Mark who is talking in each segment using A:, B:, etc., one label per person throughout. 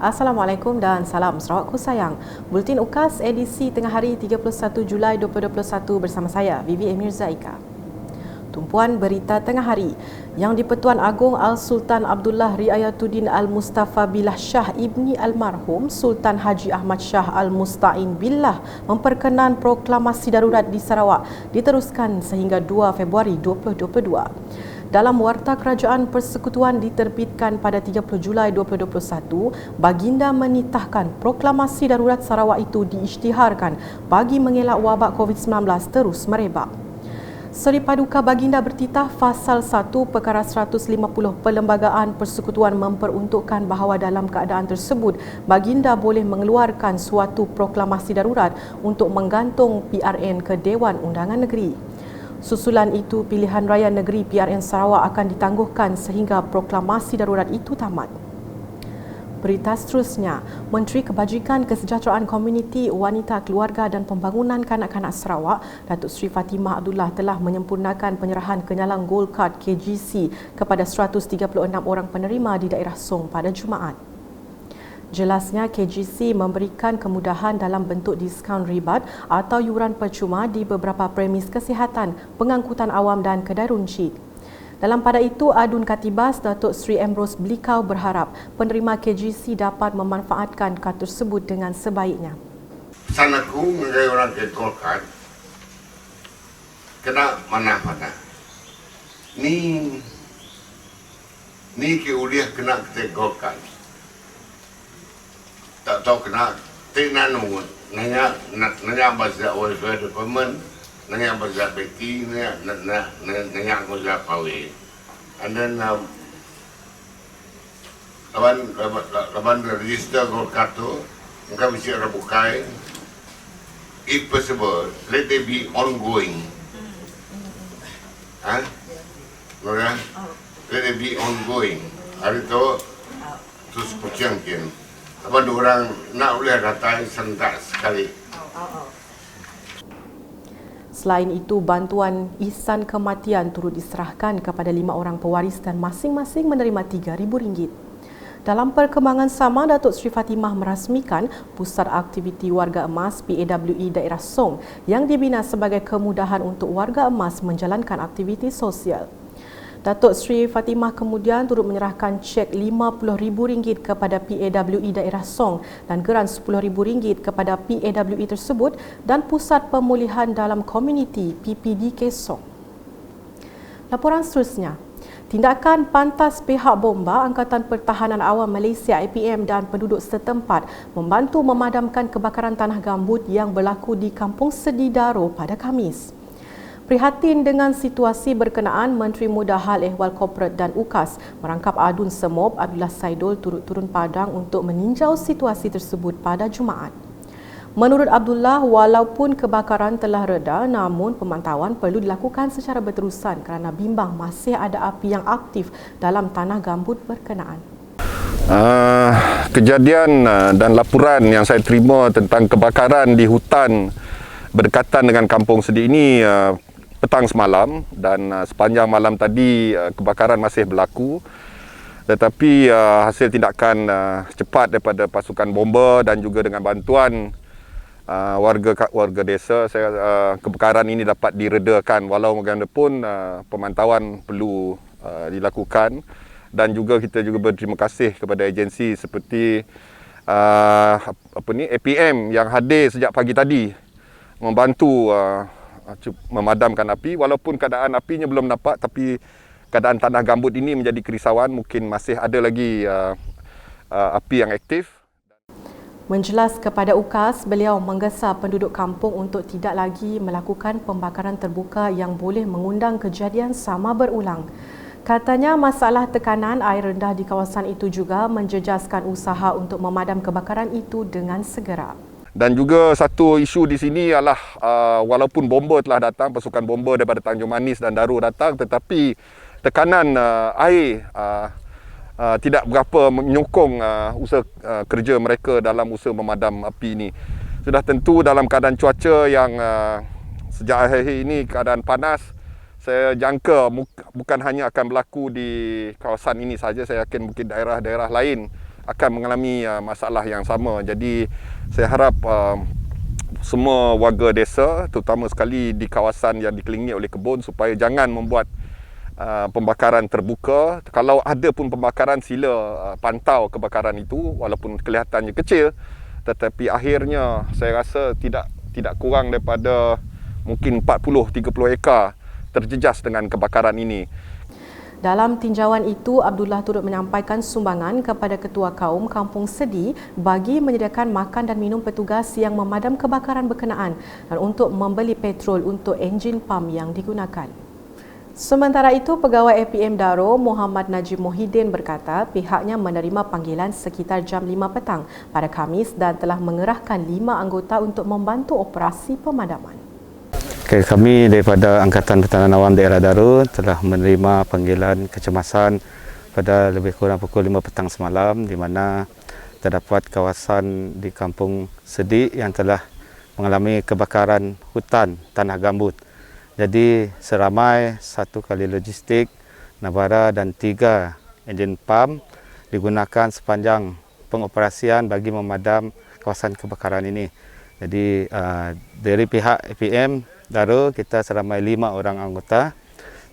A: Assalamualaikum dan salam Sarawakku sayang. Buletin UKAS edisi tengah hari 31 Julai 2021 bersama saya, Vivi Emir Zaika. Tumpuan berita tengah hari. Yang di-Pertuan Agong Al-Sultan Abdullah Riayatuddin Al-Mustafa Billah Shah Ibni Almarhum Sultan Haji Ahmad Shah Al-Musta'in Billah memperkenan proklamasi darurat di Sarawak diteruskan sehingga 2 Februari 2022. Dalam Warta Kerajaan Persekutuan diterbitkan pada 30 Julai 2021, Baginda menitahkan proklamasi darurat Sarawak itu diisytiharkan bagi mengelak wabak COVID-19 terus merebak. Seri Paduka Baginda bertitah Fasal 1 Perkara 150 Perlembagaan Persekutuan memperuntukkan bahawa dalam keadaan tersebut, Baginda boleh mengeluarkan suatu proklamasi darurat untuk menggantung PRN ke Dewan Undangan Negeri. Susulan itu, pilihan raya negeri PRN Sarawak akan ditangguhkan sehingga proklamasi darurat itu tamat. Berita seterusnya, Menteri Kebajikan Kesejahteraan Komuniti, Wanita, Keluarga dan Pembangunan Kanak-kanak Sarawak, Datuk Seri Fatimah Abdullah telah menyempurnakan penyerahan kenyalang Gold Card KGC kepada 136 orang penerima di daerah Song pada Jumaat. Jelasnya, KGC memberikan kemudahan dalam bentuk diskaun ribat atau yuran percuma di beberapa premis kesihatan, pengangkutan awam dan kedai runcit. Dalam pada itu, Adun Katibas Datuk Seri Ambrose Blikau berharap penerima KGC dapat memanfaatkan kad tersebut dengan sebaiknya.
B: Pesan aku mengenai orang ke Gold Card, kena mana-mana. Ni ke uliah kena ke Gold Card. Tak tahu kena tinggal nanya bahasa welfare department, nanya bahasa beki, nanya bahasa pawe. And then laban register Gold Card tu, mereka mesti ada bukai. If possible, let it be ongoing. Nora, let it be ongoing. Hari tu terus pucangkin. Apa orang nak boleh datang serentak sekali.
A: Selain itu, bantuan ihsan kematian turut diserahkan kepada 5 orang pewaris dan masing-masing menerima RM3,000. Dalam perkembangan sama, Datuk Seri Fatimah merasmikan Pusat Aktiviti Warga Emas PAWE Daerah Song yang dibina sebagai kemudahan untuk warga emas menjalankan aktiviti sosial. Datuk Seri Fatimah kemudian turut menyerahkan cek RM50,000 kepada PAWE Daerah Song dan geran RM10,000 kepada PAWE tersebut dan Pusat Pemulihan Dalam Komuniti PPDK Song. Laporan seterusnya, tindakan pantas pihak bomba Angkatan Pertahanan Awam Malaysia APM dan penduduk setempat membantu memadamkan kebakaran tanah gambut yang berlaku di Kampung Sedi Daro pada Khamis. Prihatin dengan situasi berkenaan, Menteri Muda Hal Ehwal Korporat dan UKAS merangkap Adun Semob Abdullah Saidul turut turun padang untuk meninjau situasi tersebut pada Jumaat. Menurut Abdullah, walaupun kebakaran telah reda, namun pemantauan perlu dilakukan secara berterusan kerana bimbang masih ada api yang aktif dalam tanah gambut berkenaan.
C: Kejadian dan laporan yang saya terima tentang kebakaran di hutan berdekatan dengan Kampung Sedi ini petang semalam dan sepanjang malam tadi kebakaran masih berlaku, tetapi hasil tindakan cepat daripada pasukan bomba dan juga dengan bantuan warga desa, kebakaran ini dapat diredakan. Walau bagaimanapun pemantauan perlu dilakukan dan juga kita juga berterima kasih kepada agensi seperti APM yang hadir sejak pagi tadi membantu memadamkan api. Walaupun keadaan apinya belum nampak, tapi keadaan tanah gambut ini menjadi kerisauan. Mungkin masih ada lagi api yang aktif.
A: Menjelas kepada UKAS, beliau menggesa penduduk kampung untuk tidak lagi melakukan pembakaran terbuka yang boleh mengundang kejadian sama berulang. Katanya masalah tekanan air rendah di kawasan itu juga menjejaskan usaha untuk memadam kebakaran itu dengan segera.
C: Dan juga satu isu di sini ialah walaupun bomba telah datang, pasukan bomba daripada Tanjung Manis dan Daru datang, tetapi tekanan air tidak berapa menyokong usaha kerja mereka dalam usaha memadam api ini. Sudah tentu dalam keadaan cuaca yang sejak akhir ini keadaan panas, saya jangka bukan hanya akan berlaku di kawasan ini saja, saya yakin mungkin daerah-daerah lain akan mengalami masalah yang sama. Jadi saya harap semua warga desa, terutama sekali di kawasan yang dikelilingi oleh kebun, supaya jangan membuat pembakaran terbuka. Kalau ada pun pembakaran, sila pantau kebakaran itu walaupun kelihatannya kecil, tetapi akhirnya saya rasa tidak kurang daripada mungkin 40-30 ekar terjejas dengan kebakaran ini.
A: Dalam tinjauan itu, Abdullah turut menyampaikan sumbangan kepada Ketua Kaum Kampung Sedi bagi menyediakan makan dan minum petugas yang memadam kebakaran berkenaan dan untuk membeli petrol untuk enjin pam yang digunakan. Sementara itu, Pegawai APM Daro Muhammad Najib Mohidin berkata pihaknya menerima panggilan sekitar jam 5 petang pada Khamis dan telah mengerahkan 5 anggota untuk membantu operasi pemadaman.
D: Kami daripada Angkatan Pertahanan Awam Daerah Daro telah menerima panggilan kecemasan pada lebih kurang pukul 5 petang semalam, di mana terdapat kawasan di Kampung Sedi yang telah mengalami kebakaran hutan tanah gambut. Jadi seramai 1 kali logistik, navara dan 3 enjin pam digunakan sepanjang pengoperasian bagi memadam kawasan kebakaran ini. Jadi dari pihak APM Daro, kita seramai 5 orang anggota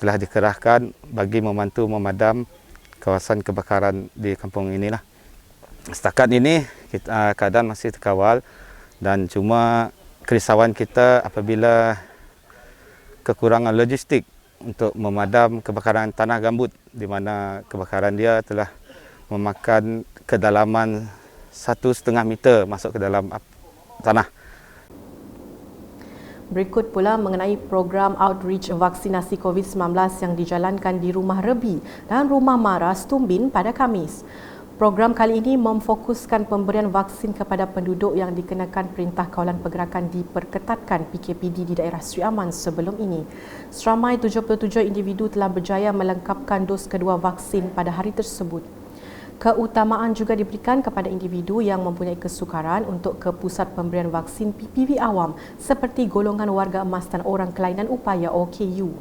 D: telah dikerahkan bagi membantu memadam kawasan kebakaran di kampung inilah. Setakat ini keadaan masih terkawal dan cuma kerisauan kita apabila kekurangan logistik untuk memadam kebakaran tanah gambut, di mana kebakaran dia telah memakan kedalaman 1,5 meter masuk ke dalam tanah.
A: Berikut pula mengenai program outreach vaksinasi COVID-19 yang dijalankan di Rumah Rebi dan Rumah Maras Tumbin pada Khamis. Program kali ini memfokuskan pemberian vaksin kepada penduduk yang dikenakan Perintah Kawalan Pergerakan diperketatkan PKPD di daerah Sri Aman sebelum ini. Seramai 77 individu telah berjaya melengkapkan dos kedua vaksin pada hari tersebut. Keutamaan juga diberikan kepada individu yang mempunyai kesukaran untuk ke pusat pemberian vaksin PPV awam seperti golongan warga emas dan orang kelainan upaya OKU.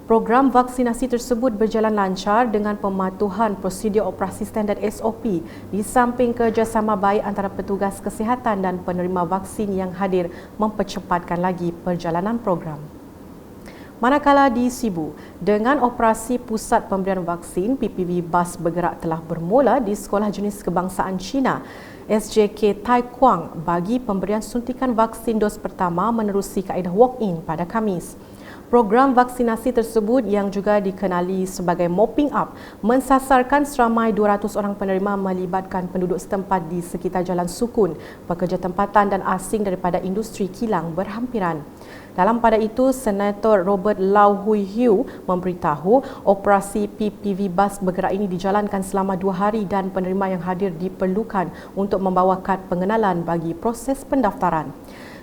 A: Program vaksinasi tersebut berjalan lancar dengan pematuhan prosedur operasi standard SOP di samping kerjasama baik antara petugas kesihatan dan penerima vaksin yang hadir mempercepatkan lagi perjalanan program. Manakala di Sibu, dengan operasi pusat pemberian vaksin, PPV bas bergerak telah bermula di Sekolah Jenis Kebangsaan Cina SJK Tai Kwang bagi pemberian suntikan vaksin dos pertama menerusi kaedah walk-in pada Khamis. Program vaksinasi tersebut yang juga dikenali sebagai Mopping Up mensasarkan seramai 200 orang penerima melibatkan penduduk setempat di sekitar Jalan Sukun, pekerja tempatan dan asing daripada industri kilang berhampiran. Dalam pada itu, Senator Robert Lau Hui Hiu memberitahu operasi PPV bas bergerak ini dijalankan selama 2 hari dan penerima yang hadir diperlukan untuk membawa kad pengenalan bagi proses pendaftaran.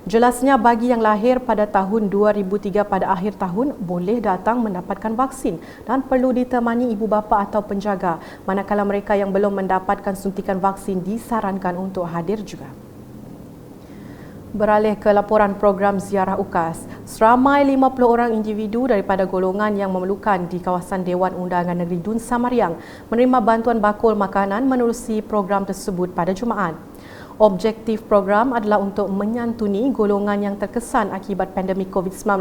A: Jelasnya bagi yang lahir pada tahun 2003 pada akhir tahun boleh datang mendapatkan vaksin dan perlu ditemani ibu bapa atau penjaga, manakala mereka yang belum mendapatkan suntikan vaksin disarankan untuk hadir juga. Beralih ke laporan program ziarah UKAS, seramai 50 orang individu daripada golongan yang memerlukan di kawasan Dewan Undangan Negeri Dun Samariang menerima bantuan bakul makanan menerusi program tersebut pada Jumaat. Objektif program adalah untuk menyantuni golongan yang terkesan akibat pandemik COVID-19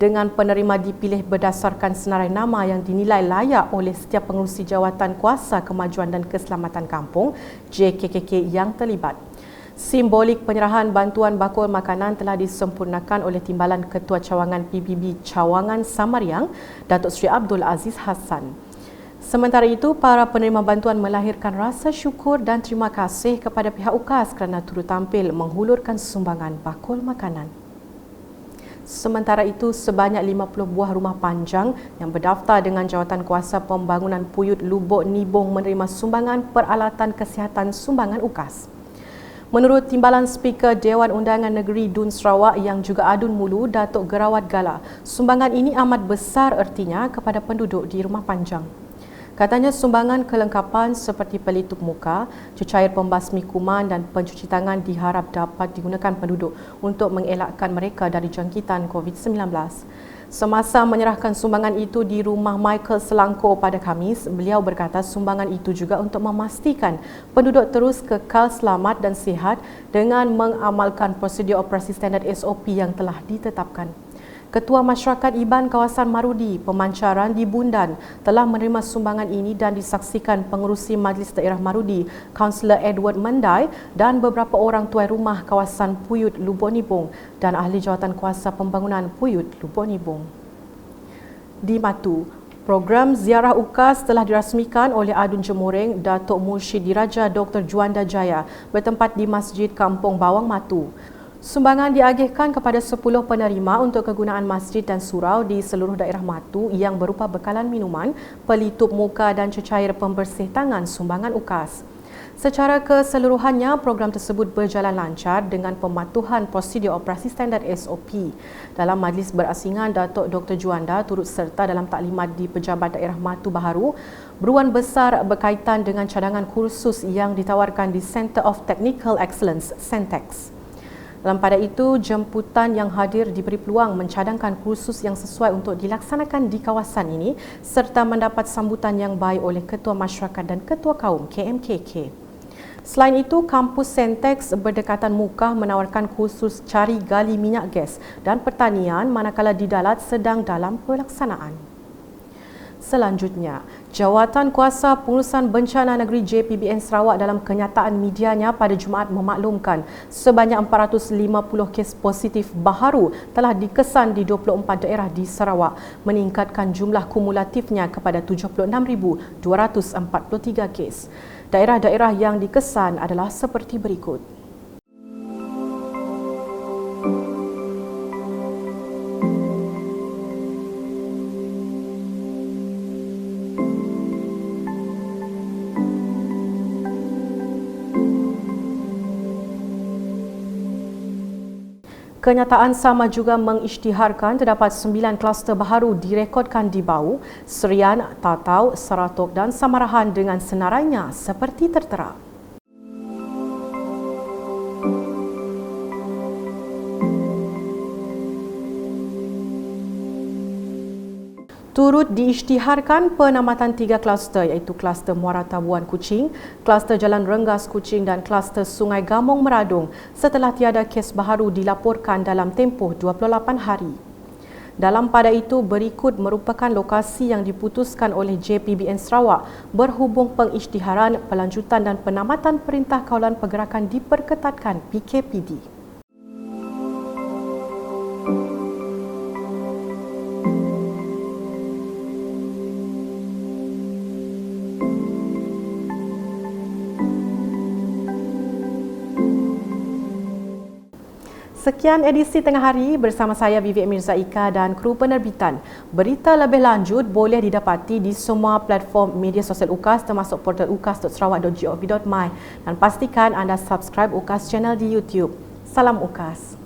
A: dengan penerima dipilih berdasarkan senarai nama yang dinilai layak oleh setiap pengerusi jawatan kuasa kemajuan dan keselamatan kampung JKKK yang terlibat. Simbolik penyerahan bantuan bakul makanan telah disempurnakan oleh Timbalan Ketua Cawangan PBB Cawangan Samariang, Datuk Seri Abdul Aziz Hassan. Sementara itu, para penerima bantuan melahirkan rasa syukur dan terima kasih kepada pihak UKAS kerana turut tampil menghulurkan sumbangan bakul makanan. Sementara itu, sebanyak 50 buah rumah panjang yang berdaftar dengan Jawatan Kuasa Pembangunan Puyut Lubuk Nibong menerima sumbangan peralatan kesihatan sumbangan UKAS. Menurut Timbalan Speaker Dewan Undangan Negeri Dun Sarawak yang juga Adun Mulu, Datuk Gerawat Gala, sumbangan ini amat besar ertinya kepada penduduk di rumah panjang. Katanya sumbangan kelengkapan seperti pelitup muka, cecair pembasmi kuman dan pencuci tangan diharap dapat digunakan penduduk untuk mengelakkan mereka dari jangkitan COVID-19. Semasa menyerahkan sumbangan itu di rumah Michael Selangkor pada Khamis, beliau berkata sumbangan itu juga untuk memastikan penduduk terus kekal selamat dan sihat dengan mengamalkan prosedur operasi standard SOP yang telah ditetapkan. Ketua Masyarakat Iban Kawasan Marudi, Pemancaran di Bundan telah menerima sumbangan ini dan disaksikan Pengerusi Majlis Daerah Marudi, Kaunselor Edward Mendai dan beberapa orang tuai rumah kawasan Puyut Lubuk Nibong dan Ahli Jawatan Kuasa Pembangunan Puyut Lubuk Nibong. Di Matu, program ziarah UKAS telah dirasmikan oleh Adun Jemureng Datuk Mursyid Diraja Dr. Juanda Jaya bertempat di Masjid Kampung Bawang Matu. Sumbangan diagihkan kepada 10 penerima untuk kegunaan masjid dan surau di seluruh daerah Matu yang berupa bekalan minuman, pelitup muka dan cecair pembersih tangan sumbangan UKAS. Secara keseluruhannya, program tersebut berjalan lancar dengan pematuhan prosedur operasi standard SOP. Dalam majlis berasingan, Datuk Dr. Juanda turut serta dalam taklimat di Pejabat Daerah Matu Baharu beruan besar berkaitan dengan cadangan kursus yang ditawarkan di Centre of Technical Excellence, CENTEX. Dalam pada itu, jemputan yang hadir diberi peluang mencadangkan kursus yang sesuai untuk dilaksanakan di kawasan ini serta mendapat sambutan yang baik oleh Ketua Masyarakat dan Ketua Kaum KMKK. Selain itu, kampus Sentex berdekatan Mukah menawarkan kursus cari gali minyak gas dan pertanian manakala di Dalat sedang dalam pelaksanaan. Selanjutnya, Jawatan Kuasa Pengurusan Bencana Negeri JPBN Sarawak dalam kenyataan medianya pada Jumaat memaklumkan sebanyak 450 kes positif baharu telah dikesan di 24 daerah di Sarawak, meningkatkan jumlah kumulatifnya kepada 76,243 kes. Daerah-daerah yang dikesan adalah seperti berikut. Kenyataan sama juga mengisytiharkan terdapat 9 kluster baharu direkodkan di Bau, Serian, Tatau, Saratok dan Samarahan dengan senarainya seperti tertera. Turut diisytiharkan penamatan 3 kluster iaitu kluster Muara Tabuan Kuching, kluster Jalan Rengas Kuching dan kluster Sungai Gamong Meradung setelah tiada kes baharu dilaporkan dalam tempoh 28 hari. Dalam pada itu, berikut merupakan lokasi yang diputuskan oleh JPBN Sarawak berhubung pengisytiharan, pelanjutan dan penamatan Perintah Kawalan Pergerakan diperketatkan PKPD. Sekian edisi Tengah Hari bersama saya Vivi Mirzaika dan kru penerbitan. Berita lebih lanjut boleh didapati di semua platform media sosial UKAS termasuk portal ukas.sarawak.gov.my dan pastikan anda subscribe UKAS channel di YouTube. Salam UKAS.